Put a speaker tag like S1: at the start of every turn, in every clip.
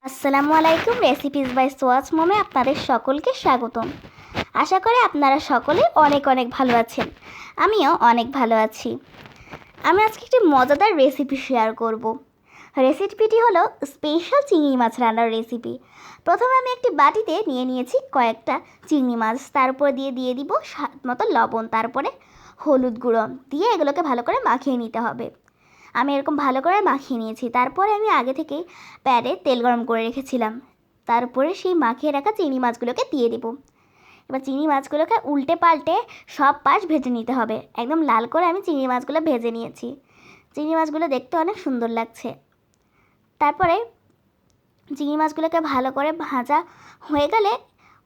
S1: আসসালামু আলাইকুম। Recipes by shows মোমে আপনাদের সকলকে স্বাগতম। আশা করি আপনারা সকলে অনেক অনেক ভালো আছেন। আমিও অনেক ভালো আছি। আমি আজকে একটি মজাদার রেসিপি শেয়ার করব। রেসিপিটি হলো স্পেশাল চিংড়ি মাছ রান্নার রেসিপি। প্রথমে আমি একটি বাটিতে নিয়েছি কয়েকটা চিংড়ি মাছ, তার উপর দিয়ে দিব স্বাদ মতো লবণ, তারপরে হলুদ গুঁড়ো দিয়ে এগুলোকে ভালো করে মাখিয়ে নিতে হবে। আমি এরকম ভালো করে মাখিয়ে নিয়েছি। তারপরে আমি আগে থেকেই প্যানে তেল গরম করে রেখেছিলাম। তারপরে সেই মাখিয়ে রাখা চিংড়ি মাছগুলোকে দিয়ে দেব। এবার চিংড়ি মাছগুলোকে উল্টে পাল্টে সব পাশ ভেজে নিতে হবে। একদম লাল করে আমি চিংড়ি মাছগুলো ভেজে নিয়েছি। চিংড়ি মাছগুলো দেখতে অনেক সুন্দর লাগছে। তারপরে চিংড়ি মাছগুলোকে ভালো করে ভাজা হয়ে গেলে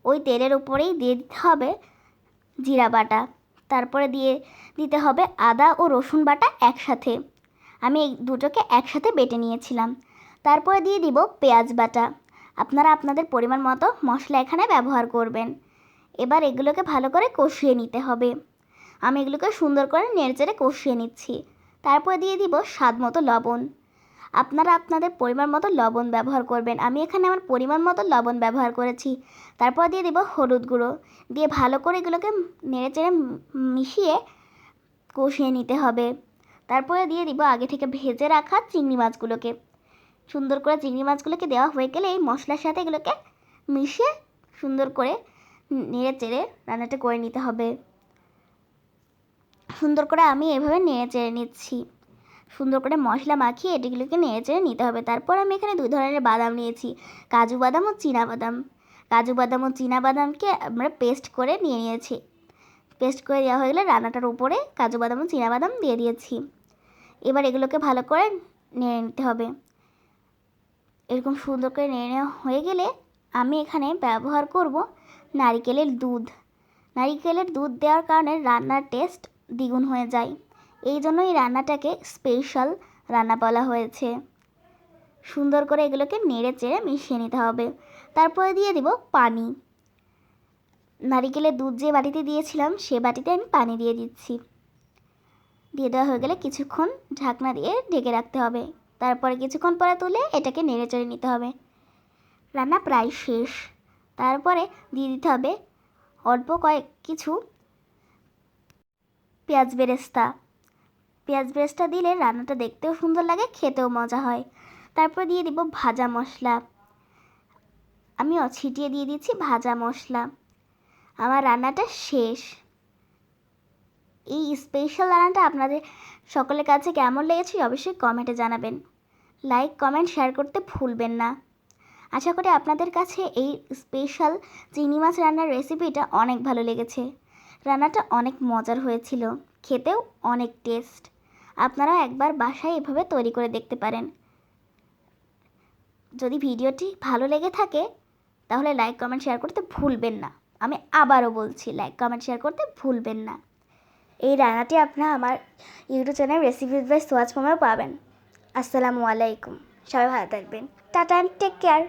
S1: ওই তেলের উপরেই দিয়ে দিতে হবে জিরা বাটা, তারপরে দিয়ে দিতে হবে আদা ও রসুন বাটা একসাথে। আমি এই দুটোকে একসাথে বেটে নিয়েছিলাম। তারপরে দিয়ে দিব পেঁয়াজ বাটা। আপনারা আপনাদের পরিমাণ মতো মশলা এখানে ব্যবহার করবেন। এবার এগুলোকে ভালো করে কষিয়ে নিতে হবে। আমি এগুলোকে সুন্দর করে নেড়েচেড়ে কষিয়ে নিচ্ছি। তারপরে দিয়ে দিব স্বাদ মতো লবণ। আপনারা আপনাদের পরিমাণ মতো লবণ ব্যবহার করবেন। আমি এখানে আমার পরিমাণ মতো লবণ ব্যবহার করেছি। তারপর দিয়ে দিব হলুদ গুঁড়ো, দিয়ে ভালো করে এগুলোকে নেড়েচেড়ে মিশিয়ে কষিয়ে নিতে হবে। তারপরে দিয়ে দিব আগে থেকে ভেজে রাখা চিংড়ি মাছগুলোকে। সুন্দর করে চিংড়ি মাছগুলোকে দেওয়া হয়ে গেলে এই মশলার সাথে এগুলোকে মিশিয়ে সুন্দর করে নেড়ে চেড়ে রান্নাটা করে নিতে হবে। সুন্দর করে আমি এভাবে নেড়ে চেড়ে নিচ্ছি। সুন্দর করে মশলা মাখিয়ে এটিগুলোকে নেড়ে চেড়ে নিতে হবে। তারপর আমি এখানে দুই ধরনের বাদাম নিয়েছি, কাজু বাদাম ও চীনাবাদাম। কাজু বাদাম ও চীনাবাদামকে আমরা পেস্ট করে নিয়েছি। পেস্ট করে দেওয়া হয়ে গেলে রান্নাটার উপরে কাজু বাদাম ও চীনাবাদাম দিয়ে দিয়েছি। এবার এগুলোকে ভালো করে নেড়ে নিতে হবে। এরকম সুন্দর করে নেড়ে নেওয়া হয়ে গেলে আমি এখানে ব্যবহার করব নারিকেলের দুধ। নারিকেলের দুধ দেওয়ার কারণে রান্নার টেস্ট দ্বিগুণ হয়ে যায়। এই জন্য এই রান্নাটাকে স্পেশাল রান্না বলা হয়েছে। সুন্দর করে এগুলোকে নেড়ে চেড়ে মিশিয়ে নিতে হবে। তারপরে দিয়ে দিব পানি। নারিকেলের দুধ যে বাটিতে দিয়েছিলাম সে বাটিতে আমি পানি দিয়ে দিচ্ছি। দিয়ে দেওয়া হয়ে গেলে কিছুক্ষণ ঢাকনা দিয়ে ঢেকে রাখতে হবে। তারপরে কিছুক্ষণ পরে তুলে এটাকে নেড়ে চেড়ে নিতে হবে। রান্না প্রায় শেষ। তারপরে দিয়ে দিতে হবে অল্প কিছু পেঁয়াজ বেরেস্তা। পেঁয়াজ বেরেস্তা দিলে রান্নাটা দেখতেও সুন্দর লাগে, খেতেও মজা হয়। তারপর দিয়ে দিব ভাজা মশলা। আমি ছিটিয়ে দিয়ে দিচ্ছি ভাজা মশলা। আমার রান্নাটা শেষ। এই স্পেশাল রান্নাটা আপনাদের সকলের কাছে কেমন লেগেছে অবশ্যই কমেন্টে জানাবেন। লাইক কমেন্ট শেয়ার করতে ভুলবেন না। আশা করি আপনাদের কাছে এই স্পেশাল চিংড়ি মাছ রান্নার রেসিপিটা অনেক ভালো লেগেছে। রান্নাটা অনেক মজার হয়েছিল, খেতেও অনেক টেস্ট। আপনারা একবার বাসায় এভাবে তৈরি করে দেখতে পারেন। যদি ভিডিওটি ভালো লেগে থাকে তাহলে লাইক কমেন্ট শেয়ার করতে ভুলবেন না। আমি আবারও বলছি, লাইক কমেন্ট শেয়ার করতে ভুলবেন না। এই রান্নাটি আপনারা আমার ইউটিউব চ্যানেল রেসিপিস বাই সোয়াজ মোমেও পাবেন। আসসালামু আলাইকুম। সবাই ভালো থাকবেন। Tata and take care.